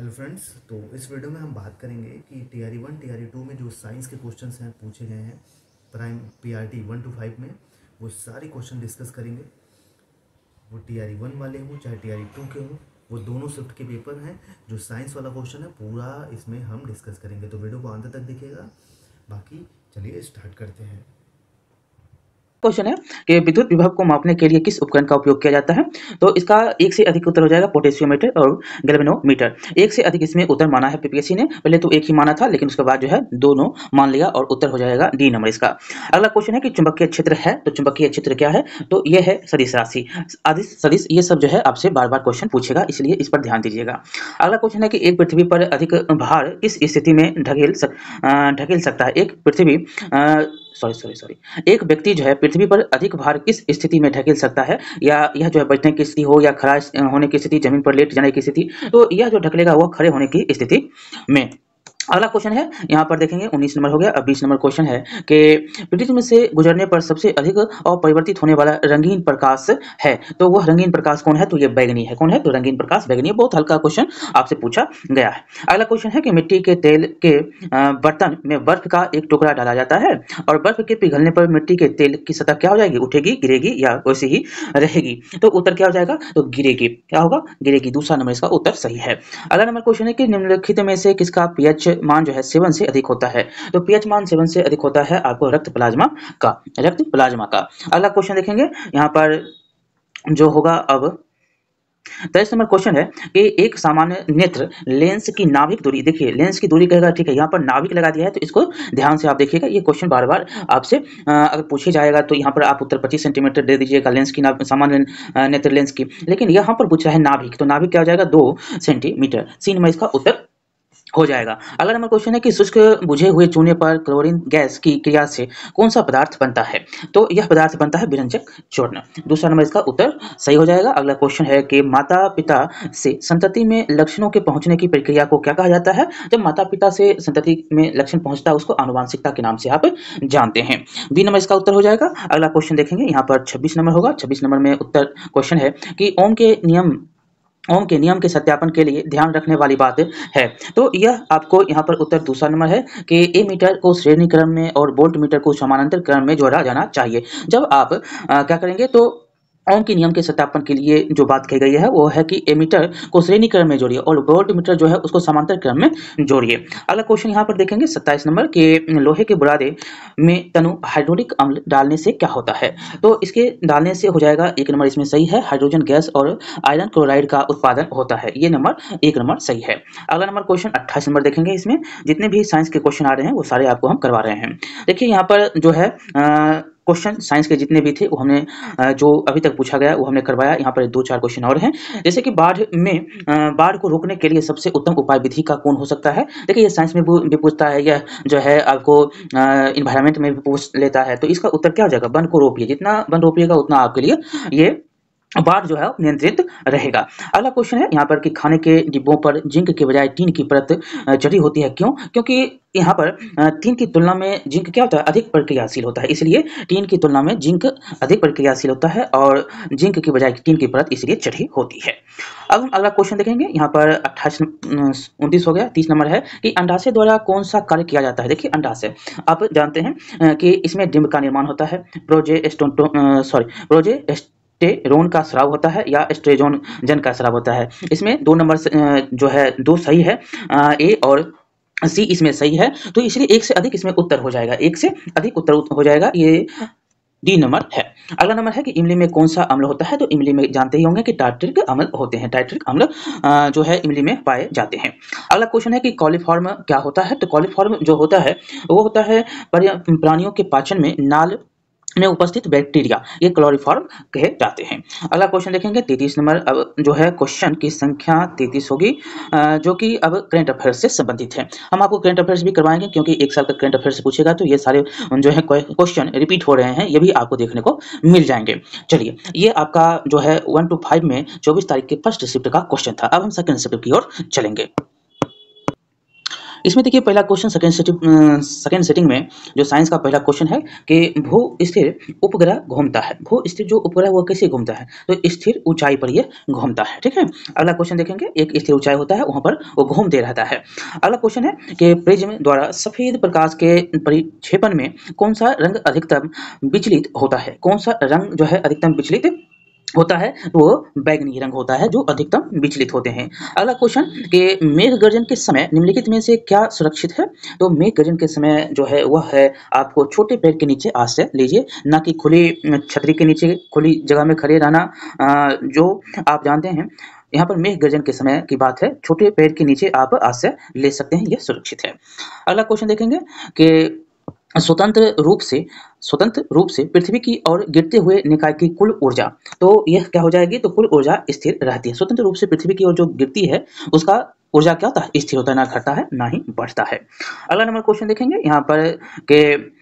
Hello friends. तो इस video में हम बात करेंगे कि टीआरई 1 टीआरई 2 में जो साइंस के क्वेश्चंस हैं पूछे गए हैं प्राइम पीआरटी 1 to 5 में, वो सारे क्वेश्चन डिस्कस करेंगे। वो टीआरई 1 वाले हों चाहे टीआरई 2 के हों, वो दोनों शिफ्ट के पेपर हैं। जो साइंस वाला क्वेश्चन है पूरा इसमें हम डिस्कस करेंगे, तो वीडियो को अंत तक देखिएगा। बाकी चलिए स्टार्ट करते हैं। क्वेश्चन है कि विद्युत विभव को मापने के लिए किस उपकरण का उपयोग किया जाता है। तो इसका एक से अधिक उत्तर हो जाएगा पोटेशियोमीटर और गैल्वेनोमीटर। एक से अधिक इसमें उत्तर माना है पीपीएससी ने, पहले तो एक ही माना था लेकिन उसके बाद जो है दोनों मान लिया और उत्तर हो जाएगा डी नंबर इसका। अगला क्वेश्चन है कि चुंबकीय क्षेत्र है, तो चुंबकीय क्षेत्र क्या है, तो ये है सदिश राशि। सदिश सदिश ये सब जो है आपसे बार बार क्वेश्चन पूछेगा, इसलिए इस पर ध्यान दीजिएगा। अगला क्वेश्चन है कि एक पृथ्वी पर अधिक भार किस स्थिति में ढकेल सकता है। एक व्यक्ति जो है पृथ्वी पर अधिक भार किस स्थिति में ढकेल सकता है, या यह जो है बैठने की स्थिति हो या खड़ा होने की स्थिति, जमीन पर लेट जाने की स्थिति, तो यह जो ढकेलेगा वो खड़े होने की स्थिति में। अगला क्वेश्चन है यहाँ पर देखेंगे 19 नंबर हो गया। अब 20 नंबर क्वेश्चन है कि पृथ्वी में से गुजरने पर सबसे अधिक अपरिवर्तित होने वाला रंगीन प्रकाश है, तो वह रंगीन प्रकाश कौन है, तो ये बैगनी है। कौन है, तो रंगीन प्रकाश बैगनी है। बहुत हल्का क्वेश्चन आपसे पूछा गया है। अगला क्वेश्चन है कि मिट्टी के तेल के बर्तन में बर्फ का एक टुकड़ा डाला जाता है और बर्फ के पिघलने पर मिट्टी के तेल की सतह क्या हो जाएगी, उठेगी, गिरेगी या वैसे ही रहेगी, तो उत्तर क्या हो जाएगा, तो गिरेगी। क्या होगा, गिरेगी। दूसरा नंबर इसका उत्तर सही है। अगला नंबर क्वेश्चन है कि निम्नलिखित में से किसका पीएच मान जो है 7 से अधिक होता है, तो पीएच मान 7 से अधिक होता है आपको रक्त प्लाज्मा का। अगला क्वेश्चन देखेंगे यहाँ पर जो होगा अब 23 नंबर क्वेश्चन है कि एक सामान्य नेत्र लेंस की नाभिक दूरी, देखिए लेंस की दूरी कहेगा, ठीक है, यहाँ पर नाभिक लगा दिया है, तो इसको ध्यान से आप देखिएगा। ये क्वेश्चन बार बार आपसे अगर पूछे जाएगा तो यहाँ पर आप उत्तर 25 सेंटीमीटर दे दीजिएगा लेंस की, सामान्य नेत्र लेंस की, लेकिन यहाँ पर पूछा है नाभिक, तो नाभिक क्या हो जाएगा, 2 सेंटीमीटर। सी नंबर इसका उत्तर हो जाएगा। अगला नंबर क्वेश्चन है कि शुष्क बुझे हुए चूने पर क्लोरीन गैस की क्रिया से कौन सा पदार्थ बनता है, तो यह पदार्थ बनता है विरंजक चूर्ण। दूसरा नंबर इसका उत्तर सही हो जाएगा। अगला क्वेश्चन है कि माता पिता से संतति में लक्षणों के पहुंचने की प्रक्रिया को क्या कहा जाता है। जब माता पिता से संतति में लक्षण पहुंचता है उसको आनुवांशिकता के नाम से आप जानते हैं। बी नंबर इसका उत्तर हो जाएगा। अगला क्वेश्चन देखेंगे यहाँ पर 26 नंबर होगा। 26 नंबर में उत्तर क्वेश्चन है कि ओम के नियम के सत्यापन के लिए ध्यान रखने वाली बात है, तो यह आपको यहाँ पर उत्तर दूसरा नंबर है कि ए मीटर को श्रेणी क्रम में और वोल्ट मीटर को समानांतर क्रम में जोड़ा जाना चाहिए। जब आप क्या करेंगे, तो ओम के नियम के सत्यापन के लिए जो बात कही गई है वो है कि एमीटर को श्रेणी क्रम में जोड़िए और वोल्ट मीटर जो है उसको समांतर क्रम में जोड़िए। अगला क्वेश्चन यहाँ पर देखेंगे 27 नंबर के लोहे के बुरादे में तनु हाइड्रोलिक अम्ल डालने से क्या होता है, तो इसके डालने से हो जाएगा एक नंबर इसमें सही है, हाइड्रोजन गैस और आयरन क्लोराइड का उत्पादन होता है। ये नंबर एक नंबर सही है। अगला नंबर क्वेश्चन 28 नंबर देखेंगे। इसमें जितने भी साइंस के क्वेश्चन आ रहे हैं वो सारे आपको हम करवा रहे हैं। देखिए यहाँ पर जो है क्वेश्चन साइंस के जितने भी थे वो हमने जो अभी तक पूछा गया वो हमने करवाया। यहाँ पर 2-4 क्वेश्चन और हैं, जैसे कि बाढ़ को रोकने के लिए सबसे उत्तम उपाय विधि का कौन हो सकता है। देखिए ये साइंस में भी पूछता है, यह जो है आपको इन्वायरमेंट में भी पूछ लेता है, तो इसका उत्तर क्या हो जाएगा, वन को रोपिए। जितना वन रोपिएगा उतना आपके लिए ये बाढ़ जो है नियंत्रित रहेगा। अगला क्वेश्चन है यहाँ पर कि खाने के डिब्बों पर जिंक के बजाय टीन की परत चढ़ी होती है, क्यों, क्योंकि यहाँ पर टीन की तुलना में जिंक क्या होता है, अधिक प्रक्रियाशील होता है, इसलिए टीन की तुलना में जिंक अधिक प्रक्रियाशील होता है और जिंक की बजाय टीन की परत इसलिए चढ़ी होती है। अब हम अगला क्वेश्चन देखेंगे। यहाँ पर 29 हो गया। 30 नंबर है कि अंडाशय द्वारा कौन सा कार्य किया जाता है। देखिए अंडाशय आप जानते हैं कि इसमें डिंब का निर्माण होता है, प्रोजेस्टेरोन का स्राव होता है या एस्ट्रोजन का स्राव होता है। इसमें 2 नंबर जो है 2 सही है, ए और सी इसमें सही है, तो इसलिए एक से अधिक इसमें उत्तर हो जाएगा, एक से अधिक उत्तर हो जाएगा, ये डी नंबर है। अगला नंबर है कि इमली में कौन सा अम्ल होता है, तो इमली में जानते ही होंगे कि टार्ट्रिक अम्ल होते हैं, टार्ट्रिक अम्ल जो है इमली में पाए जाते हैं। अगला क्वेश्चन है कि कॉलीफॉर्म क्या होता है, तो कॉलीफॉर्म जो होता है वो होता है प्राणियों के पाचन में नाल में उपस्थित बैक्टीरिया, ये क्लोरोफॉर्म कहे जाते हैं। अगला क्वेश्चन देखेंगे 33 नंबर। अब जो है क्वेश्चन की संख्या 33 होगी, जो कि अब करंट अफेयर्स से संबंधित है। हम आपको करंट अफेयर्स भी करवाएंगे क्योंकि एक साल का करंट अफेयर्स से पूछेगा, तो ये सारे जो है क्वेश्चन रिपीट हो रहे हैं, ये भी आपको देखने को मिल जाएंगे। चलिए ये आपका जो है 1 to 5 में 24 तारीख के फर्स्ट शिफ्ट का क्वेश्चन था। अब हम सेकंड शिफ्ट की ओर चलेंगे। इसमें देखिए पहला क्वेश्चन सेकंड सेटिंग में जो साइंस का पहला क्वेश्चन है कि भू स्थिर उपग्रह घूमता है। भू स्थिर जो उपग्रह वो कैसे घूमता है, तो स्थिर ऊंचाई पर ये घूमता है। ठीक है, अगला क्वेश्चन देखेंगे, एक स्थिर ऊंचाई होता है, वहां पर वो घूमते रहता है। अगला क्वेश्चन है कि प्रिज्म द्वारा सफेद प्रकाश के परिक्षेपण में कौन सा रंग अधिकतम विचलित होता है। कौन सा रंग जो है अधिकतम विचलित होता है, वो बैगनी रंग होता है जो अधिकतम विचलित होते हैं। अगला क्वेश्चन कि मेघ गर्जन के समय निम्नलिखित में से क्या सुरक्षित है। तो मेघ गर्जन के समय जो है वह है आपको छोटे पेड़ के नीचे आश्रय लीजिए, ना कि खुली छतरी के नीचे खुली जगह में खड़े रहना। जो आप जानते हैं यहाँ पर मेघ गर्जन के समय की बात है, छोटे पेड़ के नीचे आप आश्रय ले सकते हैं, यह सुरक्षित है। अगला क्वेश्चन देखेंगे कि स्वतंत्र रूप से पृथ्वी की ओर गिरते हुए निकाय की कुल ऊर्जा, तो यह क्या हो जाएगी, तो कुल ऊर्जा स्थिर रहती है। स्वतंत्र रूप से पृथ्वी की ओर जो गिरती है उसका ऊर्जा क्या होता है, स्थिर होता है, ना घटता है ना ही बढ़ता है। अगला नंबर क्वेश्चन देखेंगे यहाँ पर कि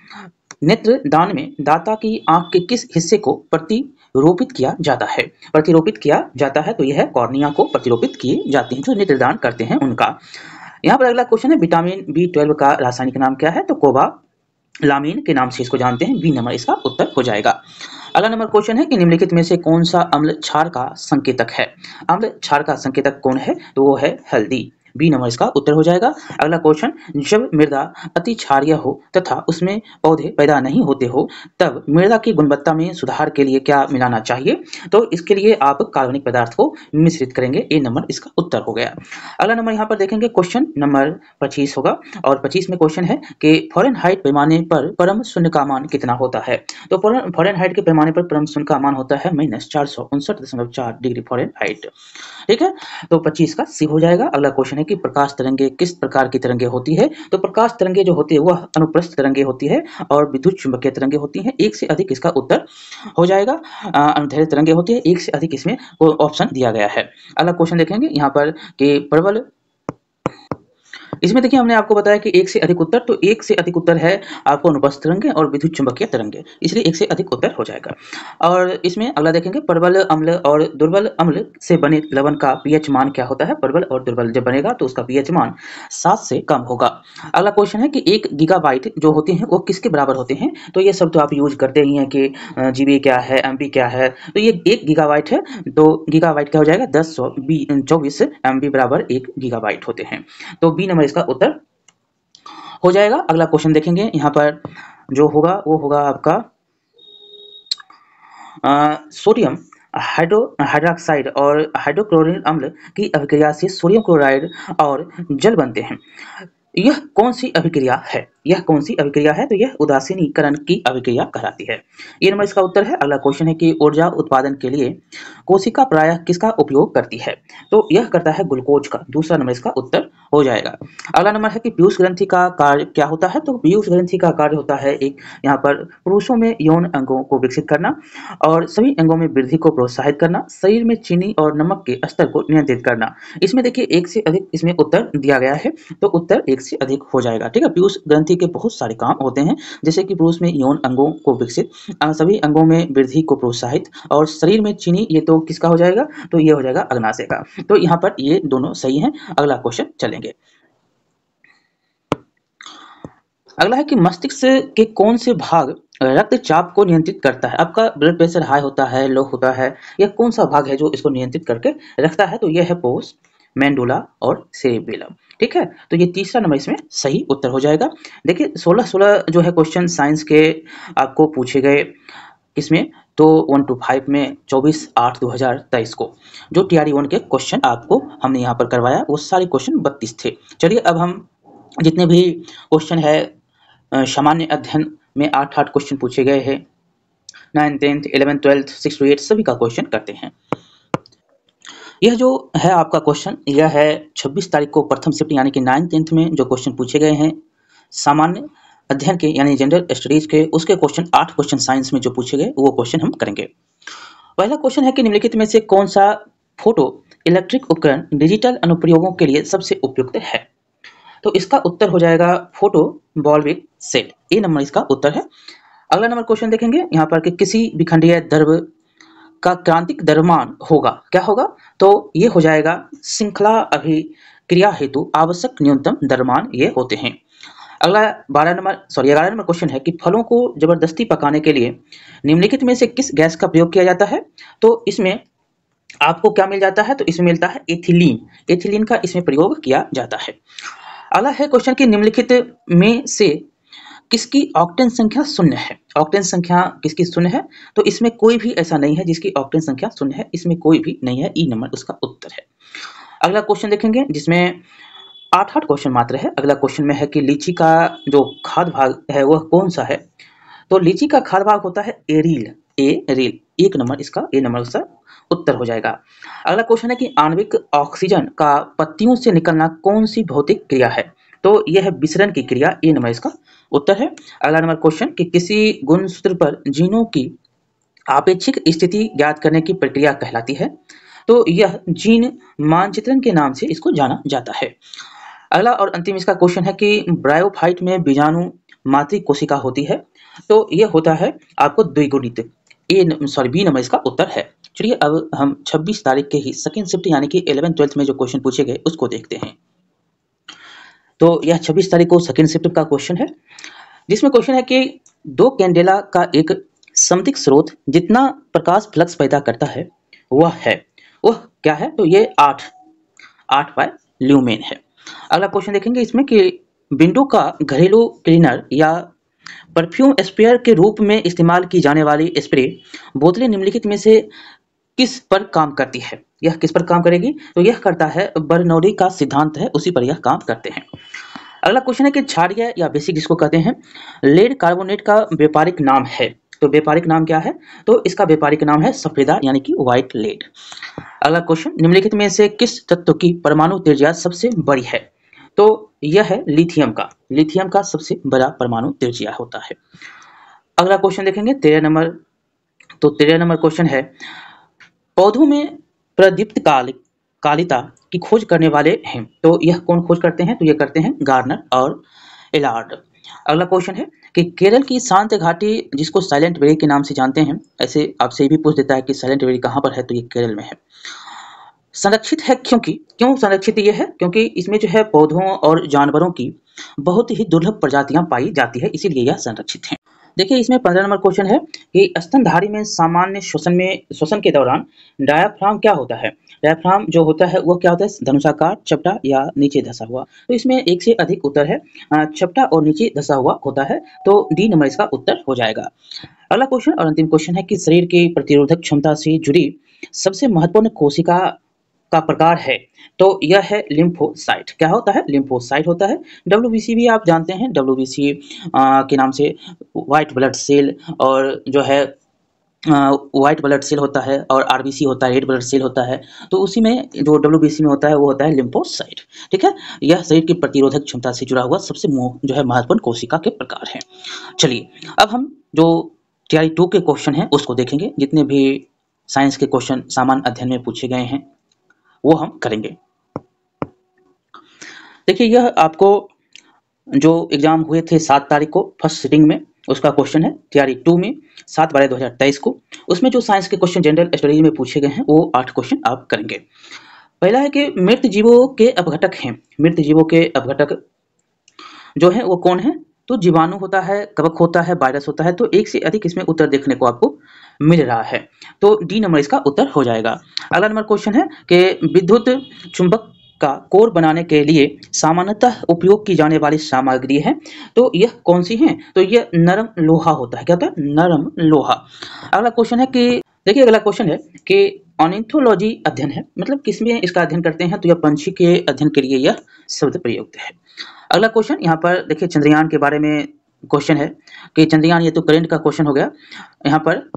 नेत्र दान में दाता की आंख के किस हिस्से को प्रतिरोपित किया जाता है। प्रतिरोपित किया जाता है तो यह कॉर्निया को प्रतिरोपित किए जाती है जो नेत्रदान करते हैं उनका। यहाँ पर अगला क्वेश्चन है विटामिन B12 का रासायनिक नाम क्या है, तो कोबा लामीन के नाम से इसको जानते हैं, बी नंबर इसका उत्तर हो जाएगा। अगला नंबर क्वेश्चन है कि निम्नलिखित में से कौन सा अम्ल क्षार का संकेतक है। अम्ल क्षार का संकेतक कौन है, तो वो है हल्दी, बी नंबर इसका उत्तर हो जाएगा। अगला क्वेश्चन, जब मृदा अति क्षारीय हो तथा उसमें पौधे पैदा नहीं होते हो तब मृदा की गुणवत्ता में सुधार के लिए क्या मिलाना चाहिए, तो इसके लिए आप कार्बनिक पदार्थ को मिश्रित करेंगे, ए नंबर इसका उत्तर हो गया। अगला नंबर यहाँ पर देखेंगे क्वेश्चन नंबर 25 होगा, और 25 में क्वेश्चन है कि फ़ारेनहाइट पैमाने पर परम शून्य का मान कितना होता है। तो फ़ारेनहाइट के पैमाने पर परम शून्य का मान होता है -459.4 डिग्री फ़ारेनहाइट। ठीक है, तो 25 का सी हो जाएगा। अगला क्वेश्चन है कि प्रकाश तरंगे किस प्रकार की तरंगे होती है। तो प्रकाश तरंगे जो होती है वह अनुप्रस्थ तरंगे होती है और विद्युत चुंबकीय तरंगे होती हैं। एक से अधिक इसका उत्तर हो जाएगा। अनुदैर्ध्य तरंगे होती है, एक से अधिक इसमें ऑप्शन दिया गया है। अगला क्वेश्चन देखेंगे यहाँ पर कि प्रबल, इसमें देखिए हमने आपको बताया कि एक से अधिक उत्तर, तो एक से अधिक उत्तर है आपको अनुप्रस्थ तरंगे और विद्युत चुंबकीय तरंगे, इसलिए एक से अधिक उत्तर हो जाएगा। और इसमें अगला देखेंगे प्रबल अम्ल और दुर्बल अम्ल से बने लवण का पीएच मान क्या होता है। प्रबल और दुर्बल जब बनेगा तो उसका पीएच मान 7 से कम होगा। अगला क्वेश्चन है कि 1 गीगाबाइट जो होते हैं वो किसके बराबर होते हैं। तो ये सब तो आप यूज करते ही हैं कि जीबी क्या है, एमबी क्या है। तो ये 1 गीगाबाइट है, तो गीगाबाइट क्या हो जाएगा, 1024 एमबी बराबर 1 गीगाबाइट होते हैं, तो बी नंबर इसका उत्तर हो जाएगा। अगला क्वेश्चन देखेंगे यहाँ पर जो होगा वो होगा आपका सोडियम हाइड्रोक्साइड और हाइड्रोक्लोरिक अम्ल की अभिक्रिया से सोडियम क्लोराइड और जल बनते हैं। यह कौन सी अभिक्रिया है, यह कौन सी अभिक्रिया है, तो यह उदासीनीकरण की अभिक्रिया कहलाती है। ये नंबर इसका उत्तर है। अगला क्वेश्चन है कि ऊर्जा उत्पादन के लिए कोशिका प्रायः किसका उपयोग करती है, तो यह करता है ग्लूकोज का, दूसरा नंबर इसका उत्तर हो जाएगा। अगला नंबर है कि पीयूष ग्रंथि का कार्य क्या होता है, तो पीयूष ग्रंथि का कार्य होता है एक यहाँ पर पुरुषों में यौन अंगों को विकसित करना और सभी अंगों में वृद्धि को प्रोत्साहित करना, शरीर में चीनी और नमक के स्तर को नियंत्रित करना। इसमें देखिए एक से अधिक इसमें उत्तर दिया गया है, तो उत्तर एक से अधिक हो जाएगा। ठीक है, पीयूष ग्रंथि के बहुत सारे काम होते हैं, जैसे कि पुरुष में यौन अंगों को विकसित, सभी अंगों में वृद्धि को प्रोत्साहित और शरीर में चीनी, ये तो किसका हो जाएगा, तो ये हो जाएगा अग्नाशय का। तो यहाँ पर ये दोनों सही हैं। अगला क्वेश्चन चलेंगे। अगला है कि मस्तिष्क के कौन से भाग रक्तचाप को नियंत्रित करता है। आपका ब्लड प्रेशर हाई होता है, लो होता है, यह कौन सा भाग है जो इसको नियंत्रित करके रखता है, तो यह है पोस्ट मेंडुला और सेरेबेलम। ठीक है, तो ये तीसरा नंबर इसमें सही उत्तर हो जाएगा। देखिए 16 जो है क्वेश्चन साइंस के आपको पूछे गए, किसमें, तो 1 to 5 में 24/8/2023 को जो TRE 1 के क्वेश्चन आपको हमने यहाँ पर करवाया वो सारे क्वेश्चन 32 थे। चलिए अब हम जितने भी क्वेश्चन है सामान्य अध्ययन में 8 क्वेश्चन पूछे गए हैं, 9th 10th 11th 12th 6 to 8 सभी का क्वेश्चन करते हैं। यह जो है आपका क्वेश्चन, यह है 26 तारीख को प्रथम शिफ्ट यानी कि 9th 10th में जो क्वेश्चन पूछे गए हैं सामान्य अध्ययन के यानी जनरल स्टडीज के, उसके क्वेश्चन 8 क्वेश्चन साइंस में जो पूछे गए वो क्वेश्चन हम करेंगे। पहला क्वेश्चन है कि निम्नलिखित में से कौन सा फोटो इलेक्ट्रिक उपकरण डिजिटल अनुप्रयोगों के लिए सबसे उपयुक्त है, तो इसका उत्तर हो जाएगा फोटो वॉल्विक सेट, ए नंबर इसका उत्तर है। अगला नंबर क्वेश्चन देखेंगे यहाँ पर कि किसी विखंडीय द्रव का क्रांतिक द्रव्यमान होगा, क्या होगा? तो ये हो जाएगा श्रृंखला अभिक्रिया हेतु आवश्यक न्यूनतम द्रव्यमान ये होते हैं। अगला 11 नंबर क्वेश्चन है कि फलों को जबरदस्ती पकाने के लिए निम्नलिखित में से किस गैस का प्रयोग किया जाता है? तो इसमें आपको क्या मिल जाता है? तो इसमें मिलता है एथिलीन। एथिलीन का इसमें प्रयोग किया जाता है। अगला है क्वेश्चन कि निम्नलिखित में से किसकी ऑक्टेन संख्या शून्य है? ऑक्टेन संख्या किसकी शून्य है? तो इसमें कोई भी ऐसा नहीं है जिसकी ऑक्टेन संख्या शून्य है, इसमें कोई भी नहीं है। ई नंबर उसका उत्तर है। अगला क्वेश्चन देखेंगे जिसमें 8 क्वेश्चन मात्र है। अगला क्वेश्चन में है कि लीची का जो खाद्य भाग है वह कौन सा है? तो लीची का खाद्य भाग होता है एरील। एरील, एक नंबर इसका, ए नंबर उसका उत्तर हो जाएगा। अगला क्वेश्चन है कि आणविक ऑक्सीजन का पत्तियों से निकलना कौन सी भौतिक क्रिया है? तो यह है विसरण की क्रिया, ए नंबर इसका उत्तर है। अगला नंबर क्वेश्चन कि किसी गुणसूत्र पर जीनों की आपेक्षिक स्थिति ज्ञात करने की प्रक्रिया कहलाती है? तो यह जीन मानचित्रण के नाम से इसको जाना जाता है। अगला और अंतिम इसका क्वेश्चन है कि ब्रायोफाइट में बीजाणु मातृ कोशिका होती है, तो यह होता है आपको द्विगुणित, बी नंबर इसका उत्तर है। चलिए अब हम 26 तारीख के ही सेकंड शिफ्ट यानी कि 11th-12th में जो क्वेश्चन पूछे गए उसको देखते हैं। तो यह 26 तारीख को सेकंड शिफ्ट का क्वेश्चन है, जिसमें क्वेश्चन है कि 2 कैंडेला का एक समधिक स्रोत जितना प्रकाश फ्लक्स पैदा करता है वह क्या है? तो ये 8 बाय ल्यूमेन है। अगला क्वेश्चन देखेंगे इसमें कि विंडो का घरेलू क्लीनर या परफ्यूम स्प्रेयर के रूप में इस्तेमाल की जाने वाली स्प्रे बोतलें निम्नलिखित में से किस पर काम करती है? यह किस पर काम करेगी? तो यह करता है बर्नौली का सिद्धांत है, उसी पर यह काम करते हैं। अगला क्वेश्चन है कि क्षारीय या बेसिक जिसको कहते हैं लेड कार्बोनेट का व्यापारिक नाम है, तो व्यापारिक नाम क्या है? तो इसका व्यापारिक नाम है सफेदा यानी कि व्हाइट लेड। अगला क्वेश्चन निम्नलिखित में से किस तत्व की परमाणु त्रिज्या सबसे बड़ी है? तो यह है लिथियम का सबसे बड़ा परमाणु त्रिज्या होता है। अगला क्वेश्चन देखेंगे 13 नंबर। तो 13 नंबर क्वेश्चन है पौधों में प्रदीप्त कालिता की खोज करने वाले हैं, तो यह कौन खोज करते हैं? तो यह करते हैं गार्नर और एलार्ड। अगला क्वेश्चन है कि केरल की शांत घाटी जिसको साइलेंट वैली के नाम से जानते हैं, ऐसे आपसे भी पूछ देता है कि साइलेंट वैली कहाँ पर है? तो ये केरल में है। संरक्षित है क्यों संरक्षित ये है? क्योंकि इसमें जो है पौधों और जानवरों की बहुत ही दुर्लभ प्रजातियां पाई जाती है, इसीलिए यह संरक्षित है। देखिए इसमें 15 नंबर क्वेश्चन है कि स्तनधारी में सामान्य श्वसन के दौरान डायाफ्राम क्या होता है? डायाफ्राम जो होता है वो क्या होता है? धनुषाकार, चपटा या नीचे धंसा हुआ। तो इसमें एक से अधिक उत्तर है, चपटा और नीचे धंसा हुआ होता है, तो डी नंबर इसका उत्तर हो जाएगा। अगला क्वेश्चन और अंतिम क्वेश्चन है कि शरीर की प्रतिरोधक क्षमता से जुड़ी सबसे महत्वपूर्ण कोशिका का प्रकार है, तो यह है लिम्फोसाइट। क्या होता है? लिम्फोसाइट होता है। डब्ल्यूबीसी भी आप जानते हैं, डब्ल्यूबीसी के नाम से व्हाइट ब्लड सेल, और जो है व्हाइट ब्लड सेल होता है, और आरबीसी होता है, रेड ब्लड सेल होता है, तो उसी में जो डब्ल्यूबीसी में होता है वो होता है लिम्फोसाइट। ठीक है, यह शरीर की प्रतिरोधक क्षमता से जुड़ा हुआ सबसे जो है महत्वपूर्ण कोशिका के प्रकार है। चलिए अब हम जो तैयारी 2 के क्वेश्चन हैं उसको देखेंगे। जितने भी साइंस के क्वेश्चन सामान्य अध्ययन में पूछे गए हैं वो हम करेंगे। देखिए यह आपको जो एग्जाम हुए थे 7 तारीख को फर्स्ट सिटिंग में, उसका क्वेश्चन है तैयारी 2 में 7/12/2023 को। उसमें जो साइंस के क्वेश्चन जनरल स्टडीज में पूछे गए हैं वो 8 क्वेश्चन आप करेंगे। पहला है कि मृत जीवों के अपघटक हैं। मृत जीवों के अपघटक जो है वो कौन है? तो जीवाणु होता है, कवक होता है, वायरस होता है, तो एक से अधिक इसमें उत्तर देखने को आपको मिल रहा है, तो डी नंबर इसका उत्तर हो जाएगा। अगला नंबर क्वेश्चन है कि विद्युत चुंबक का कोर बनाने के लिए सामान्यतः उपयोग की जाने वाली सामग्री है, तो यह कौन सी है? तो यह नरम लोहा होता है। क्या होता है? नरम लोहा। अगला क्वेश्चन है कि देखिए अगला क्वेश्चन है कि ऑर्निथोलॉजी अध्ययन है, मतलब किसमें इसका अध्ययन करते हैं? तो यह पंछी के अध्ययन के लिए यह शब्द प्रयुक्त है। अगला क्वेश्चन यहाँ पर देखिए चंद्रयान के बारे में क्वेश्चन है कि चंद्रयान, ये तो करंट का क्वेश्चन हो गया, यहाँ पर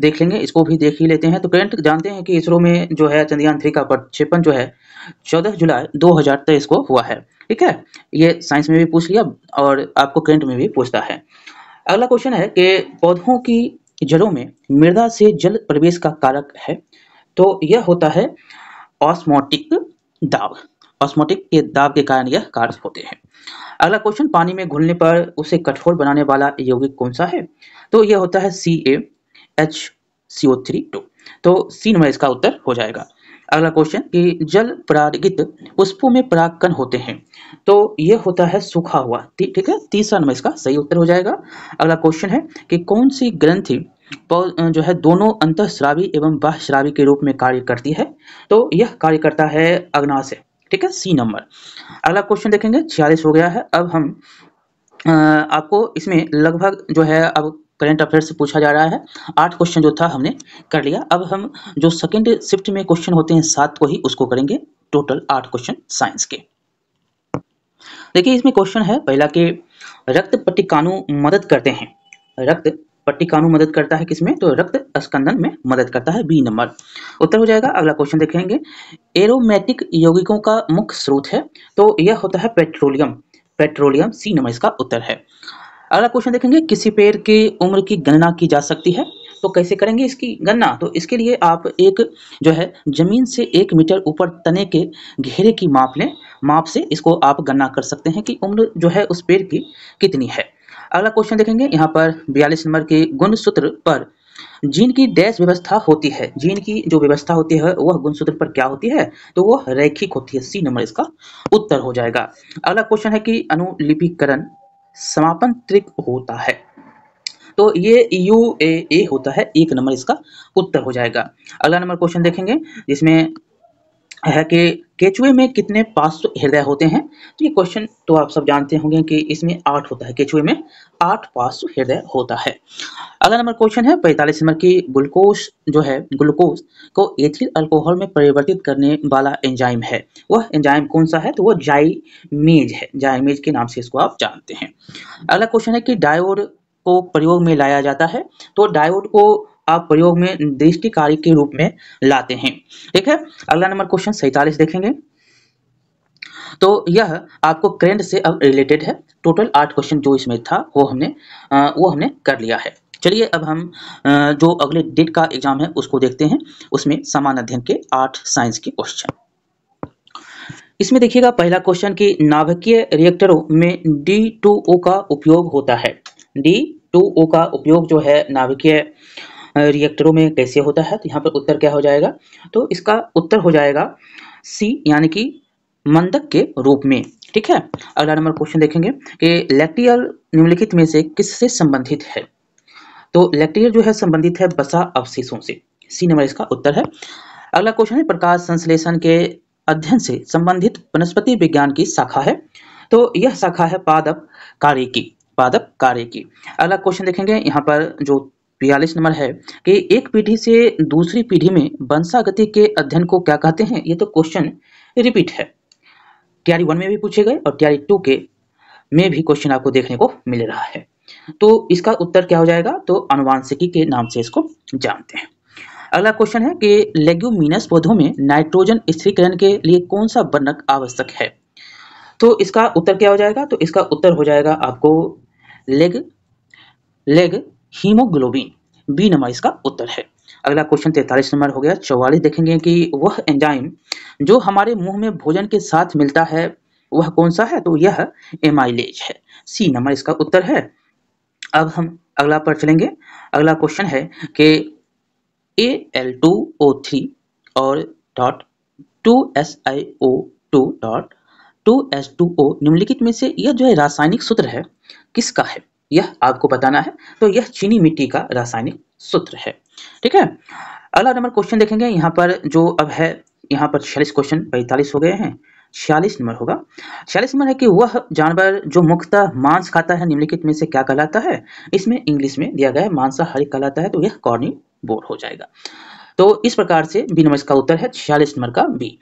देख लेंगे, इसको भी देख ही लेते हैं। तो करंट जानते हैं कि इसरो में जो है चंद्रयान 3 का प्रक्षेपण जो है 14 जुलाई 2023 को हुआ है। ठीक है, ये साइंस में भी पूछ लिया और आपको करंट में भी पूछता है। अगला क्वेश्चन है कि पौधों की जड़ों में मृदा से जल प्रवेश का कारक है, तो यह होता है ऑस्मोटिक दाब। ऑस्मोटिक के दाब के कारण यह कार्य होते हैं। अगला क्वेश्चन, पानी में घुलने पर उसे कठोर बनाने वाला यौगिक कौन सा है? तो यह होता है CaHCO3। तो सी नंबर इसका उत्तर हो जाएगा। अगला क्वेश्चन कि जल परागित पुष्पों में परागकण होते हैं, तो ये होता है सूखा हुआ। ठीक है, तीसरा नंबर इसका सही उत्तर हो जाएगा। अगला क्वेश्चन है कि कौन सी ग्रंथि जो है दोनों अंतःस्रावी एवं बाह्यस्रावी के रूप में कार्य करती है, तो यह कार्य करता है अग्नाशय। ठीक है, सी नंबर। अगला क्वेश्चन देखेंगे, 46 हो गया है। अब हम आपको इसमें लगभग जो है अब करंट अफेयर से पूछा जा रहा है। 8 क्वेश्चन जो था हमने कर लिया। अब हम जो सेकंड शिफ्ट में क्वेश्चन होते हैं 7 को ही उसको करेंगे। टोटल 8 क्वेश्चन साइंस के। देखिए इसमें क्वेश्चन है पहला कि रक्त पट्टिकाणु मदद करते हैं। रक्त पट्टिकाणु मदद करता है किसमें, तो रक्त स्कंदन में मदद करता है, बी नंबर उत्तर हो जाएगा। अगला क्वेश्चन देखेंगे, एरोमेटिक यौगिकों का मुख्य स्रोत है, तो यह होता है पेट्रोलियम। पेट्रोलियम, सी नंबर इसका उत्तर है। अगला क्वेश्चन देखेंगे, किसी पेड़ की उम्र की गणना की जा सकती है, तो कैसे करेंगे इसकी गणना, तो इसके लिए आप एक जो है जमीन से 1 मीटर ऊपर तने के घेरे की माप लें। माप से इसको आप गणना कर सकते हैं कि उम्र जो है उस पेड़ की कितनी है। अगला क्वेश्चन देखेंगे, यहाँ पर 42 नंबर के गुणसूत्र पर जीन की डैश व्यवस्था होती है। जीन की जो व्यवस्था होती है वह गुणसूत्र पर क्या होती है, तो वह रैखिक होती है, सी नंबर इसका उत्तर हो जाएगा। अगला क्वेश्चन है कि अनुलिपिकरण समापन त्रिक होता है, तो ये UAA होता है, 1 नंबर इसका उत्तर हो जाएगा। अगला नंबर क्वेश्चन देखेंगे जिसमें है कि केचुए में कितने पार्श्व हृदय होते हैं, तो ये क्वेश्चन तो आप सब जानते होंगे कि इसमें 8 होता है, केचुए में 8 पार्श्व हृदय होता है। अगला नंबर क्वेश्चन है 45 नंबर की, ग्लूकोज जो है ग्लूकोज को एथिल अल्कोहल में परिवर्तित करने वाला एंजाइम है, वह एंजाइम कौन सा है, तो वह जाइमेज है। जाइमेज के नाम से इसको आप जानते हैं। अगला क्वेश्चन है कि डायोड को प्रयोग में लाया जाता है, तो डायोड को आप प्रयोग में दृष्टिकारी के रूप में लाते हैं। ठीक है, अगला नंबर क्वेश्चन 47 देखेंगे, तो यह आपको करंट से अब रिलेटेड है। टोटल 8 क्वेश्चन जो इसमें था वो हमने कर लिया है। चलिए अब हम जो अगले डेट का एग्जाम है उसको देखते हैं। उसमें समान अध्ययन के 8 साइंस के क्वेश्चन। इसमें देखिएगा पहला क्वेश्चन कि नाभिकीय रिएक्टरों में D2O का उपयोग होता है। D2O का उपयोग जो है नाभिकीय रिएक्टरों में कैसे होता है, तो यहाँ पर उत्तर क्या हो जाएगा, तो इसका उत्तर हो जाएगा सी, यानी कि मंदक के रूप में। ठीक है, अगला नंबर क्वेश्चन देखेंगे कि लैक्टियल निम्नलिखित में से किससे संबंधित है, तो लैक्टियल जो है संबंधित है वसा अवशेषों से, सी नंबर इसका उत्तर है। अगला क्वेश्चन है प्रकाश संश्लेषण के अध्ययन से संबंधित वनस्पति विज्ञान की शाखा है, तो यह शाखा है पादप कार्य की। पादप कार्य की। अगला क्वेश्चन देखेंगे यहाँ पर जो 42 नंबर है कि एक पीढ़ी से दूसरी पीढ़ी में वंशागति के अध्ययन को क्या कहते हैं, ये तो क्वेश्चन रिपीट है, तैयारी 1 में भी पूछे गए और तैयारी 2 के में भी क्वेश्चन आपको देखने को मिल रहा है। तो इसका उत्तर क्या हो जाएगा, तो आनुवांशिकी के नाम से इसको जानते हैं। अगला क्वेश्चन है कि लेग्यूमिनस पौधों में नाइट्रोजन स्थिरीकरण के लिए कौन सा वर्णक आवश्यक है, तो इसका उत्तर क्या हो जाएगा, तो इसका उत्तर हो जाएगा आपको लेग हीमोग्लोबिन, बी नंबर इसका उत्तर है। अगला क्वेश्चन 43 नंबर हो गया। 44 देखेंगे कि वह एंजाइम जो हमारे मुंह में भोजन के साथ मिलता है वह कौन सा है, तो यह एमाइलेज है, सी नंबर इसका उत्तर है। अब हम अगला पर चलेंगे। अगला क्वेश्चन है कि Al2O3 और .2SiO2 निम्नलिखित में से यह जो है रासायनिक सूत्र है किसका है, यह आपको बताना है, तो यह चीनी मिट्टी का रासायनिक सूत्र है। ठीक है, अगला नंबर क्वेश्चन देखेंगे यहाँ पर जो अब है, यहाँ पर 46 क्वेश्चन 45 हो गए हैं, 46 नंबर होगा। 46 नंबर है कि वह जानवर जो मुख्यतः मांस खाता है निम्नलिखित में से क्या कहलाता है, इसमें इंग्लिश में दिया गया है मांसाहारी कहलाता है, तो यह कार्निवोर हो जाएगा। तो इस प्रकार से बी नंबर का उत्तर है 46 नंबर का बी।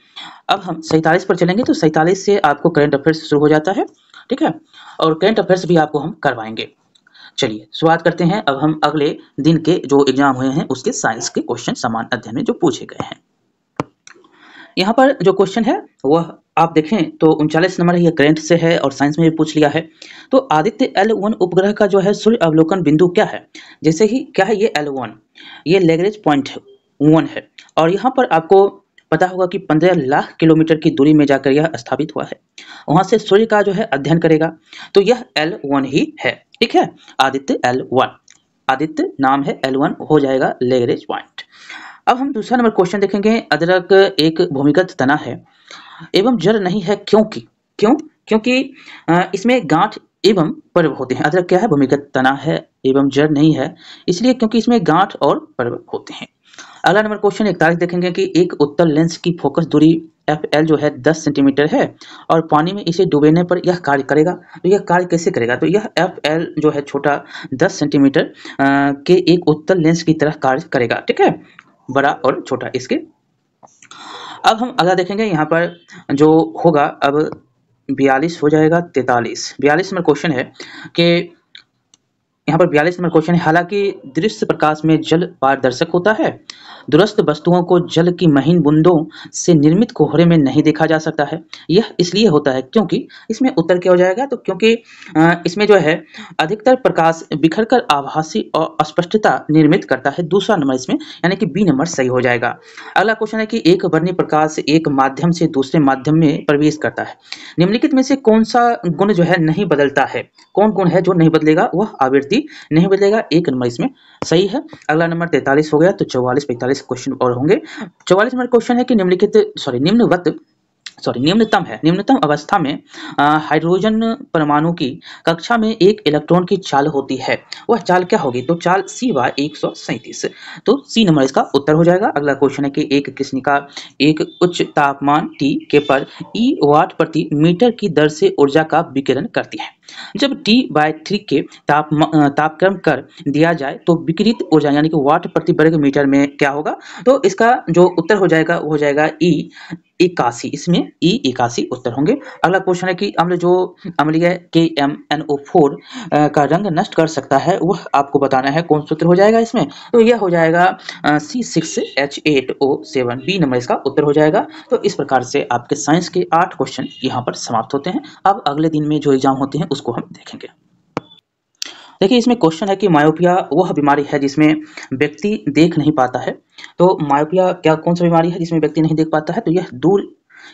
अब हम 47 पर चलेंगे, तो 47 से आपको करंट अफेयर्स शुरू हो जाता है। ठीक है, और करंट अफेयर्स भी आपको हम करवाएंगे। चलिए शुरुआत करते हैं। अब हम अगले दिन के जो एग्जाम हुए हैं उसके साइंस के क्वेश्चन समान अध्ययन में जो पूछे गए हैं। यहाँ पर जो क्वेश्चन है वह आप देखें तो 39 नंबर ये करंट से है और साइंस में भी पूछ लिया है। तो आदित्य L1 उपग्रह का जो है सूर्य अवलोकन बिंदु क्या है, जैसे ही क्या है ये L1, ये लैग्रेंज पॉइंट 1 है और यहाँ पर आपको पता होगा कि 15 लाख किलोमीटर की दूरी में जाकर यह स्थापित हुआ है। वहां से सूर्य का जो है अध्ययन करेगा, तो यह L1 ही है। ठीक है, आदित्य L1, आदित्य नाम है, L1 हो जाएगा लैग्रेंज पॉइंट। अब हम दूसरा नंबर क्वेश्चन देखेंगे। अदरक एक भूमिगत तना है एवं जड़ नहीं है, क्योंकि इसमें गांठ एवं पर्व होते हैं। अदरक क्या है? भूमिगत तना है एवं जड़ नहीं है, इसलिए क्योंकि इसमें गांठ और पर्व होते हैं। अगला नंबर क्वेश्चन 41 देखेंगे कि एक उत्तल लेंस की फोकस दूरी FL जो है 10 सेंटीमीटर है और पानी में इसे डुबोने पर यह कार्य करेगा। तो यह कार्य कैसे करेगा? तो यह FL जो है छोटा 10 सेंटीमीटर के एक उत्तल लेंस की तरह कार्य करेगा। ठीक है, बड़ा और छोटा इसके। अब हम अगला देखेंगे, यहाँ पर जो होगा अब 42 हो जाएगा 43। 42 नंबर क्वेश्चन है कि यहाँ पर 42 नंबर क्वेश्चन है, हालांकि दृश्य प्रकाश में जल पारदर्शक होता है, दूरस्थ वस्तुओं को जल की महीन बूंदों से निर्मित कोहरे में नहीं देखा जा सकता है। यह इसलिए होता है क्योंकि इसमें उत्तर क्या हो जाएगा? तो क्योंकि इसमें जो है अधिकतर प्रकाश बिखरकर आभासी और अस्पष्टता निर्मित करता है। दूसरा नंबर इसमें यानी कि बी नंबर सही हो जाएगा। अगला क्वेश्चन है कि एक वर्णीय प्रकाश एक माध्यम से दूसरे माध्यम में प्रवेश करता है, निम्नलिखित में से कौन सा गुण जो है नहीं बदलता है? कौन गुण है जो नहीं बदलेगा? वह आवृत्ति नहीं बदलेगा। एक नंबर इसमें सही है। अगला नंबर 43 हो गया, तो 44 45 क्वेश्चन और होंगे। 44 नंबर क्वेश्चन है कि निम्नतम अवस्था में हाइड्रोजन परमाणु की कक्षा में एक इलेक्ट्रॉन की चाल होती है, वह चाल क्या होगी? तो चाल CY137। तो सी नंबर इसका उत्तर हो जाएगा। अगला क्वेश्चन है कि एक कृष्णिका एक उच्च तापमान T के पर E वाट प्रति मीटर की दर से ऊर्जा का विकिरण करती है। जब T/3 के तापक्रम कर दिया जाए तो विकिरित ऊर्जा यानी कि वाट प्रति वर्ग मीटर में क्या होगा? तो इसका जो उत्तर हो जाएगा वो हो जाएगा E81। इसमें E81 उत्तर होंगे। अगला क्वेश्चन है कि अम्लीय KMnO4 का रंग नष्ट कर सकता है, वह आपको बताना है। कौन सा उत्तर हो जाएगा इसमें? तो यह हो जाएगा C6H8O7। बी नंबर इसका उत्तर हो जाएगा। तो इस प्रकार से आपके साइंस के 8 क्वेश्चन यहाँ पर समाप्त होते हैं। अब अगले दिन में जो एग्जाम होते हैं उसको हम देखेंगे। देखिए, इसमें क्वेश्चन है कि मायोपिया वह बीमारी है जिसमें व्यक्ति देख नहीं पाता है। तो मायोपिया कौन सा बीमारी है जिसमें व्यक्ति नहीं देख पाता है? तो यह दूर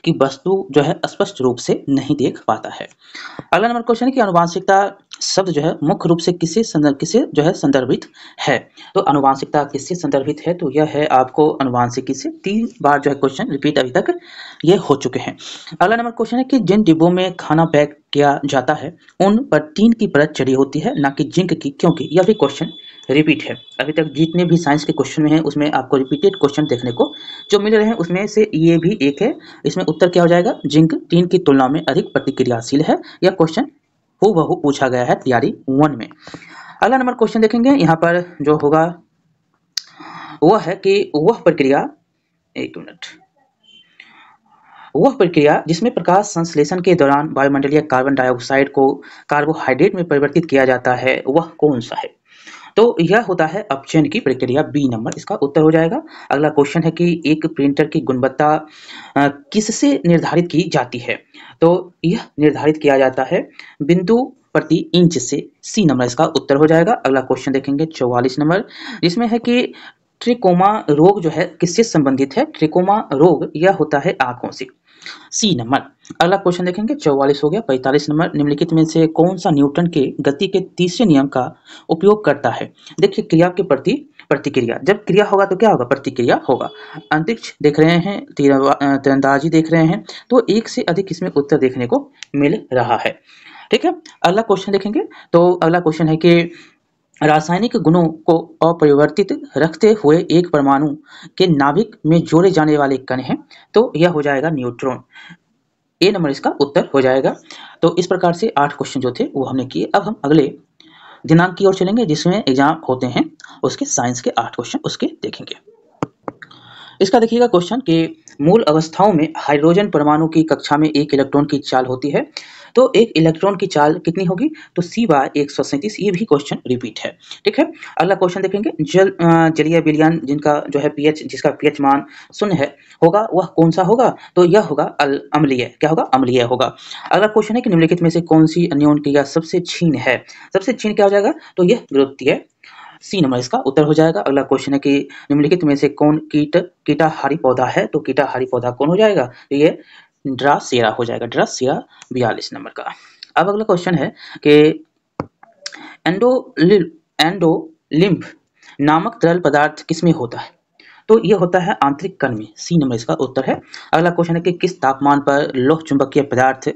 की वस्तु जो है स्पष्ट रूप से नहीं देख पाता है। अगला नंबर क्वेश्चन है कि आनुवांशिकता शब्द जो है मुख्य रूप से किसे जो है संदर्भित है? तो आनुवांशिकता किससे संदर्भित है? तो यह है आपको आनुवांशिकी से। 3 बार जो है क्वेश्चन रिपीट अभी तक ये हो चुके हैं। अगला नंबर क्वेश्चन है कि जिन डिब्बों में खाना पैक किया जाता है उन पर टीन की परत चढ़ी होती है, ना कि जिंक की, क्योंकि यह भी क्वेश्चन रिपीट है। अभी तक जितने भी साइंस के क्वेश्चन में हैं उसमें आपको रिपीटेड क्वेश्चन देखने को जो मिल रहे हैं उसमें से ये भी एक है। इसमें उत्तर क्या हो जाएगा? जिंक टीन की तुलना में अधिक प्रतिक्रियाशील है। यह क्वेश्चन हूबहू पूछा गया है तैयारी 1 में। अगला नंबर क्वेश्चन देखेंगे, यहाँ पर जो होगा वह है कि वह प्रक्रिया जिसमें प्रकाश संश्लेषण के दौरान वायुमंडलीय कार्बन डाइऑक्साइड को कार्बोहाइड्रेट में परिवर्तित किया जाता है, वह कौन सा है? तो यह होता है अपचयन की प्रक्रिया। बी नंबर इसका उत्तर हो जाएगा। अगला क्वेश्चन है कि एक प्रिंटर की गुणवत्ता किससे निर्धारित की जाती है? तो यह निर्धारित किया जाता है बिंदु प्रति इंच से। सी नंबर इसका उत्तर हो जाएगा। अगला क्वेश्चन देखेंगे 44 नंबर, जिसमें है कि ट्रिकोमा रोग जो है किससे संबंधित है? ट्रिकोमा रोग यह होता है आंखों से। सी नंबर। अगला क्वेश्चन देखेंगे 44 हो गया। 45 नंबर, निम्नलिखित में से कौन सा न्यूटन के गति के तीसरे नियम का उपयोग करता है? देखिए, क्रिया के प्रति प्रतिक्रिया, जब क्रिया होगा तो क्या होगा? प्रतिक्रिया होगा। अंतरिक्ष देख रहे हैं, तीरंदाजी देख रहे हैं, तो एक से अधिक इसमें उत्तर देखने को मिल रहा है। ठीक है, अगला क्वेश्चन देखेंगे। तो अगला क्वेश्चन है कि रासायनिक गुणों को अपरिवर्तित रखते हुए एक परमाणु के नाभिक में जोड़े जाने वाले कण हैं, तो यह हो जाएगा न्यूट्रॉन। ए नंबर इसका उत्तर हो जाएगा। तो इस प्रकार से 8 क्वेश्चन जो थे वो हमने किए। अब हम अगले दिनांक की ओर चलेंगे जिसमें एग्जाम होते हैं, उसके साइंस के 8 क्वेश्चन उसके देखेंगे। इसका देखिएगा क्वेश्चन कि मूल अवस्थाओं में हाइड्रोजन परमाणु की कक्षा में एक इलेक्ट्रॉन की चाल होती है, तो एक इलेक्ट्रॉन की चाल कितनी होगी? तो CY137। ये भी क्वेश्चन रिपीट है। ठीक है, अगला क्वेश्चन देखेंगे। जलीय विलयन जिसका पीएच मान 0 है होगा, वह कौन सा होगा? तो यह होगा अम्लीय। क्या होगा? अम्लीय होगा। अगला क्वेश्चन है कि निम्नलिखित में से कौन सी अन्योन क्रिया सबसे क्षीण है? सबसे क्षीण क्या हो जाएगा? तो यह विरोधी। सी नंबर इसका उत्तर हो जाएगा। अगला क्वेश्चन है कि निम्नलिखित में से कौन कीटाहारी पौधा है? तो कीटाहारी पौधा कौन हो जाएगा? तो ये ड्रासेरा हो जाएगा। ड्रासेरा 42 नंबर का। अब अगला क्वेश्चन है कि एंडोलिम्फ नामक तरल पदार्थ किसमें होता है? तो ये होता है आंतरिक कण में। सी नंबर इसका उत्तर है। अगला क्वेश्चन है कि किस तापमान पर लोह चुंबकीय पदार्थ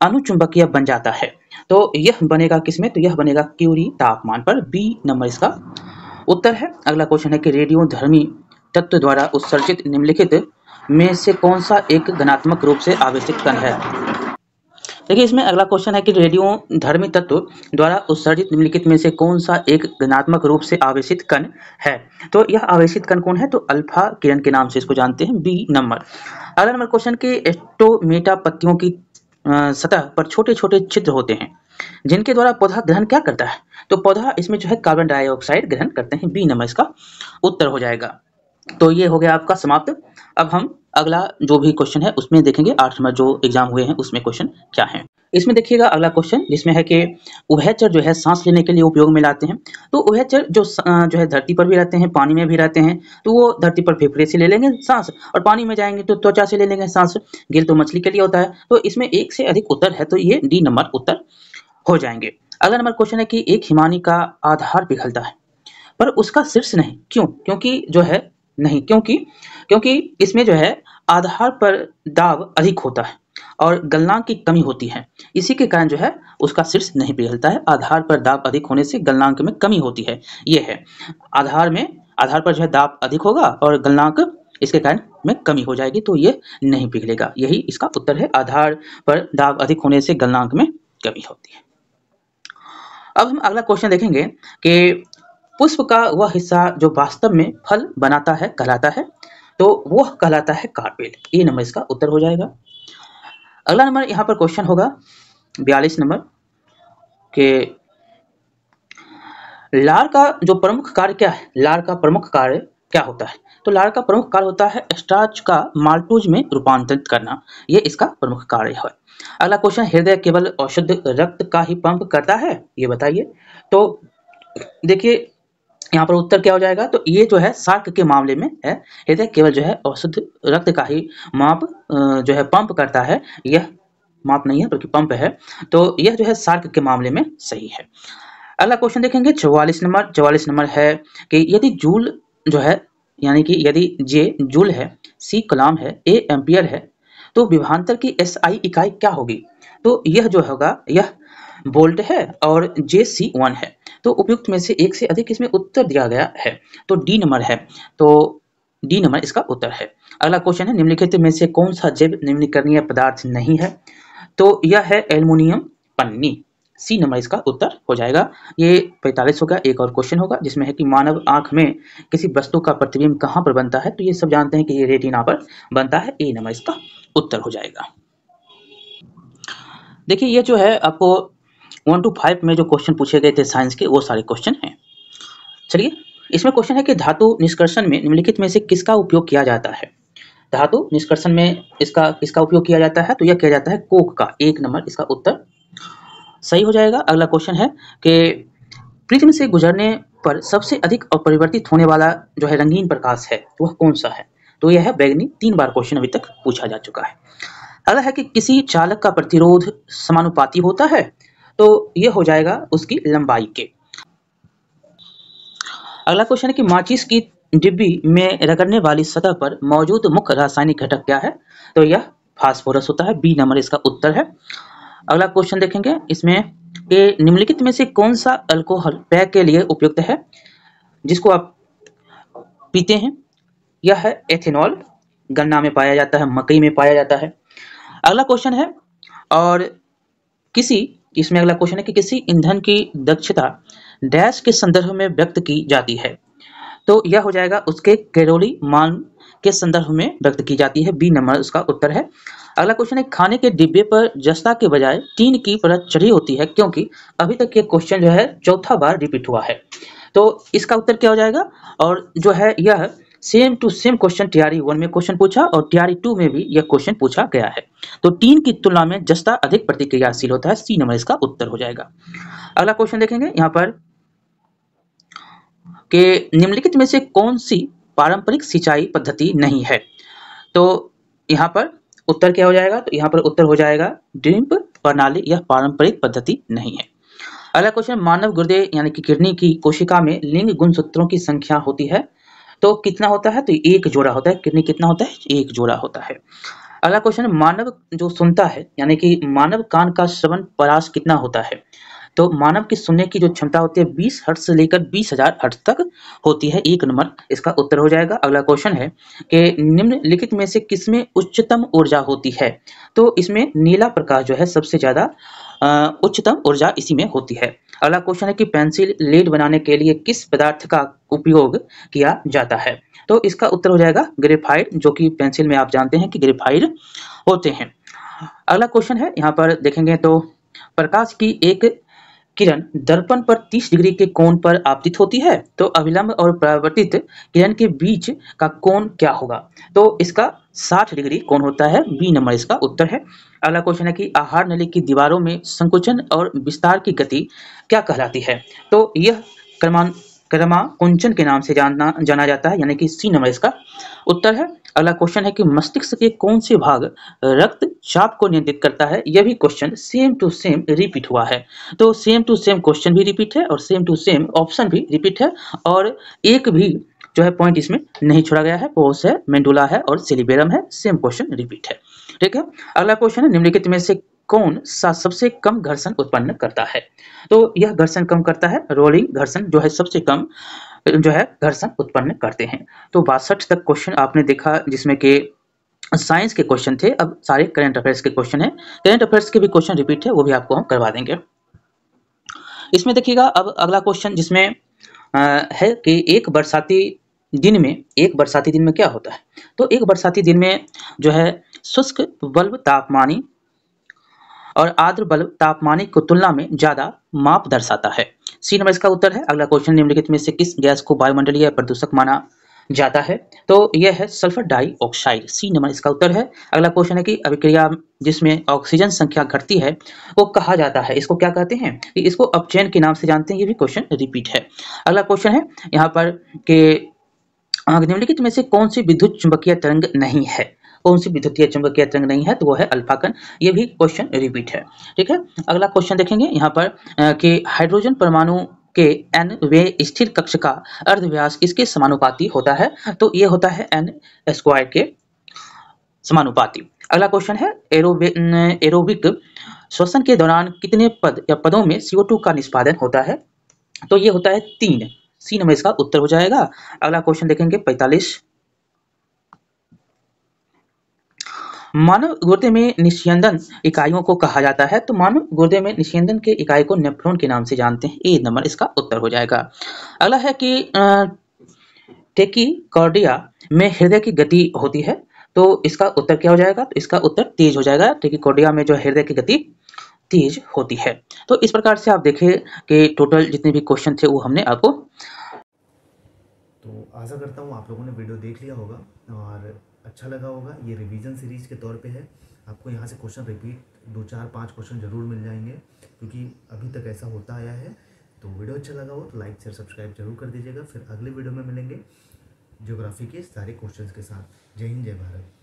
अनुचुंबकीय बन जाता है? तो यह बनेगा किसमें? तो यह बनेगा क्यूरी तापमान पर। बी नंबर इसका उत्तर है। अगला क्वेश्चन है कि रेडियोधर्मी तत्व द्वारा उत्सर्जित निम्नलिखित में से कौन सा एक धनात्मक रूप से आवेशित कण है? देखिए इसमें अगला क्वेश्चन है कि रेडियोधर्मी तत्व द्वारा उत्सर्जित निम्नलिखित में से कौन सा एक धनात्मक रूप से आवेशित कण है? तो यह आवेशित कण कौन है? तो अल्फा किरण के नाम से इसको जानते हैं। B number. अगला नंबर क्वेश्चन के स्टोमेटा पत्तियों की सतह पर छोटे छोटे छिद्र होते हैं जिनके द्वारा पौधा ग्रहण क्या करता है? तो पौधा इसमें जो है कार्बन डाइऑक्साइड ग्रहण करते हैं। बी नंबर इसका उत्तर हो जाएगा। तो ये हो गया आपका समाप्त। अब हम अगला जो भी क्वेश्चन है उसमें देखेंगे 8 नंबर जो एग्जाम हुए हैं उसमें क्वेश्चन क्या है। इसमें देखिएगा अगला क्वेश्चन जिसमें है कि उभयचर जो है सांस लेने के लिए उपयोग में लाते हैं। तो उभयचर जो है धरती पर भी रहते हैं, पानी में भी रहते हैं। तो वो धरती पर फेफड़े से ले लेंगे सांस और पानी में जाएंगे तो त्वचा से ले लेंगे सांस। गिल तो मछली के लिए होता है। तो इसमें एक से अधिक उत्तर है तो ये डी नंबर उत्तर हो जाएंगे। अगला नंबर क्वेश्चन है कि एक हिमानी का आधार पिघलता है पर उसका शीर्ष नहीं, क्यों? क्योंकि इसमें जो है आधार पर दाब अधिक होता है और गलनांक की कमी होती है। इसी के कारण जो है उसका शीर्ष नहीं पिघलता है। आधार पर दाब अधिक होने से गलनांक में कमी होती है। ये है आधार पर जो है दाब अधिक होगा और गलनांक इसके कारण में कमी हो जाएगी तो ये नहीं पिघलेगा। यही इसका उत्तर है। आधार पर दाब अधिक होने से गलनांक में कमी होती है। अब हम अगला क्वेश्चन देखेंगे कि पुष्प का वह हिस्सा जो वास्तव में फल बनाता है कहलाता है। तो वह कहलाता है कार्पेल। ए नंबर इसका उत्तर हो जाएगा। अगला नंबर यहाँ पर क्वेश्चन होगा 42 नंबर के लार का जो प्रमुख कार्य क्या है? लार का प्रमुख कार्य क्या होता है? तो लार का प्रमुख कार्य होता है स्टार्च का माल्टोज में रूपांतरित करना। ये इसका प्रमुख कार्य है। अगला क्वेश्चन, हृदय केवल अशुद्ध रक्त का ही पंप करता है, ये बताइए। तो देखिए यहाँ पर उत्तर क्या हो जाएगा? तो ये जो है शार्क के मामले में है। हृदय केवल जो है अशुद्ध रक्त का ही माप जो है पंप करता है। यह माप नहीं है बल्कि पंप है। तो यह जो है शार्क के मामले में सही है। अगला क्वेश्चन देखेंगे 44 नंबर। 44 नंबर है कि यदि जूल जो है यानी कि यदि जे जूल है, सी कलाम है, ए एम्पियर है तो विभवांतर की एसआई इकाई क्या होगी? तो यह जो होगा यह वोल्ट है और जे सी 1 है। तो उपयुक्त में से एक से अधिक इसमें उत्तर दिया गया है तो डी नंबर है। तो डी नंबर इसका उत्तर है। अगला क्वेश्चन है निम्नलिखित में से कौन सा जैव निम्नीकरणीय पदार्थ नहीं है? तो यह है एल्युमिनियम पन्नी। सी नंबर इसका उत्तर हो जाएगा। ये 45 होगा। एक और क्वेश्चन होगा जिसमें है कि मानव आंख में किसी वस्तु का प्रतिबिंब कहाँ पर बनता है? तो ये सब जानते हैं कि ये रेटिना पर बनता है। ए नंबर इसका उत्तर हो जाएगा। देखिए ये जो है आपको 1 to 5 में जो क्वेश्चन पूछे गए थे साइंस के वो सारे क्वेश्चन हैं। चलिए इसमें क्वेश्चन है कि धातु निष्कर्षण में निम्नलिखित में से किसका उपयोग किया जाता है? धातु निष्कर्षण में किसका उपयोग किया जाता है? तो यह किया जाता है कोक का। 1 नंबर इसका उत्तर सही हो जाएगा। अगला क्वेश्चन है कि प्रिज्म से गुजरने पर सबसे अधिक अपरिवर्तित होने वाला जो है रंगीन प्रकाश है वह कौन सा है? तो यह है बैगनी। 3 बार क्वेश्चन अभी तक पूछा जा चुका है। अगला है कि किसी चालक का प्रतिरोध समानुपाती होता है? तो यह हो जाएगा उसकी लंबाई के। अगला क्वेश्चन है कि माचिस की डिब्बी में रगड़ने वाली सतह पर मौजूद मुख्य रासायनिक घटक क्या है? तो यह फास्फोरस होता है। बी नंबर इसका उत्तर है। अगला क्वेश्चन देखेंगे इसमें कि निम्नलिखित में से कौन सा अल्कोहल पेय के लिए उपयुक्त है जिसको आप पीते हैं? यह है एथेनॉल। गन्ना में पाया जाता है, मकई में पाया जाता है। अगला क्वेश्चन है और इसमें अगला क्वेश्चन है कि किसी ईंधन की दक्षता डैश के संदर्भ में व्यक्त की जाती है? तो यह हो जाएगा उसके कैलोरी मान के संदर्भ में व्यक्त की जाती है। बी नंबर उसका उत्तर है। अगला क्वेश्चन है खाने के डिब्बे पर जस्ता के बजाय टीन की परत चढ़ी होती है क्योंकि? अभी तक ये क्वेश्चन जो है चौथा बार रिपीट हुआ है। तो इसका उत्तर क्या हो जाएगा? और जो है यह same to same question TRE 1 में क्वेश्चन पूछा और टीआरई 2 में भी यह क्वेश्चन पूछा गया है। तो टीन की तुलना में जस्ता अधिक प्रतिक्रियाशील होता है। सी नंबर इसका उत्तर हो जाएगा। अगला क्वेश्चन देखेंगे यहाँ पर कि निम्नलिखित में से कौन सी पारंपरिक सिंचाई पद्धति नहीं है? तो यहाँ पर उत्तर क्या हो जाएगा? तो यहाँ पर उत्तर हो जाएगा ड्रिप प्रणाली। यह पारंपरिक पद्धति नहीं है। अगला क्वेश्चन, मानव गुर्दे यानी कि किडनी की कोशिका में लिंग गुणसूत्रों की संख्या होती है? तो कितना होता है, तो एक जोड़ा होता है। कितना होता है, एक जोड़ा होता है। अगला क्वेश्चन है, मानव जो सुनता है यानी कि मानव कान का श्रवण परास कितना होता है। तो मानव की सुनने की जो क्षमता होती है 20 हर्ट्ज से लेकर 20,000 हर्ट्ज तक होती है। एक नंबर इसका उत्तर हो जाएगा। अगला क्वेश्चन है कि निम्नलिखित में से किसमें उच्चतम ऊर्जा होती है। तो इसमें नीला प्रकाश जो है सबसे ज्यादा उच्चतम ऊर्जा इसी में होती है। अगला क्वेश्चन है कि पेंसिल लेड बनाने के लिए किस पदार्थ का उपयोग किया जाता है। तो इसका उत्तर हो जाएगा ग्रेफाइट, जो कि पेंसिल में आप जानते हैं कि ग्रेफाइट होते हैं। अगला क्वेश्चन है, यहाँ पर देखेंगे तो प्रकाश की एक किरण दर्पण पर 30 डिग्री के कोण पर आपतित होती है, तो अभिलंब और परावर्तित किरण के बीच का कोण क्या होगा। तो इसका 60 डिग्री कोण होता है। बी नंबर इसका उत्तर है। अगला क्वेश्चन है कि आहार नली की दीवारों में संकुचन और विस्तार की गति क्या कहलाती है। तो यह क्रमाकुंचन के नाम से जाना जाता है, यानी कि सी नंबर इसका उत्तर है। अगला क्वेश्चन है कि मस्तिष्क के कौन से भाग रक्तचाप को नियंत्रित करता है। यह भी question same to same repeat हुआ है। तो सेम टू सेम क्वेश्चन भी रिपीट है और सेम टू सेम ऑप्शन भी रिपीट है, और एक भी जो है पॉइंट इसमें नहीं छोड़ा गया है। पोस है, मेंडुला है और सेरिबेरम है। सेम क्वेश्चन रिपीट है। ठीक है। अगला क्वेश्चन है, निम्नलिखित में से कौन सा सबसे कम घर्षण उत्पन्न करता है। तो यह घर्षण कम करता है, रोलिंग घर्षण जो है सबसे कम जो है घर्षण उत्पन्न करते हैं। तो 62 तक क्वेश्चन आपने देखा, जिसमें कि साइंस के क्वेश्चन थे। अब सारे करंट अफेयर्स के क्वेश्चन है। करंट अफेयर्स के भी क्वेश्चन रिपीट है, वो भी आपको हम करवा देंगे। इसमें देखिएगा, अब अगला क्वेश्चन जिसमें है कि एक बरसाती दिन में क्या होता है। तो एक बरसाती दिन में जो है शुष्क बल्ब तापमानी और आर्द्र बल्ब तापमानी की तुलना में ज्यादा माप दर्शाता है। सी नंबर इसका उत्तर है। अगला क्वेश्चन, निम्नलिखित में से किस गैस को वायुमंडलीय प्रदूषक माना जाता है। तो यह है सल्फर डाइऑक्साइड। सी नंबर इसका उत्तर है। अगला क्वेश्चन है कि अभिक्रिया जिसमें ऑक्सीजन संख्या घटती है वो कहा जाता है, इसको क्या कहते हैं। इसको अपचयन के नाम से जानते हैं। ये भी क्वेश्चन रिपीट है। अगला क्वेश्चन है यहाँ पर कि निम्नलिखित में से कौन सी विद्युत चुंबकीय तरंग नहीं है। कौन सी विद्युतीय चुंबकीय तरंग नहीं है, तो वो है अल्फा कण। ये भी क्वेश्चन रिपीट है। ठीक है। अगला क्वेश्चन देखेंगे यहाँ पर कि हाइड्रोजन परमाणु के n वे स्थिर कक्ष का अर्धव्यास किसके समानुपाती होता है। तो ये होता है n स्क्वायर के समानुपाती। अगला क्वेश्चन है, एरोबिक श्वसन के दौरान कितने पद या पदों में CO2 का निष्पादन होता है। तो ये होता है 3। सी नंबर इसका उत्तर हो जाएगा। अगला क्वेश्चन देखेंगे 45। मानव गुर्दे में निस्यंदन इकाइयों को कहा जाता है। तो मानव गुर्दे में निस्यंदन के इकाई को नेफ्रॉन के नाम से जानते हैं। ए नंबर इसका उत्तर हो जाएगा। अगला है कि टेकिकार्डिया में हृदय की गति होती है। तो इसका उत्तर क्या हो जाएगा, तो इसका उत्तर तेज हो जाएगा। टेकिकार्डिया में जो हृदय की गति तेज होती है। तो इस प्रकार से आप देखें कि टोटल जितने भी क्वेश्चन थे वो हमने आपको। तो आशा करता हूँ आप लोगों ने वीडियो देख लिया होगा और अच्छा लगा होगा। ये रिवीजन सीरीज के तौर पे है। आपको यहाँ से क्वेश्चन रिपीट 2 4 5 क्वेश्चन जरूर मिल जाएंगे, क्योंकि अभी तक ऐसा होता आया है। तो वीडियो अच्छा लगा हो तो लाइक शेयर सब्सक्राइब जरूर कर दीजिएगा। फिर अगले वीडियो में मिलेंगे ज्योग्राफी के सारे क्वेश्चन के साथ। जय हिंद, जय भारत।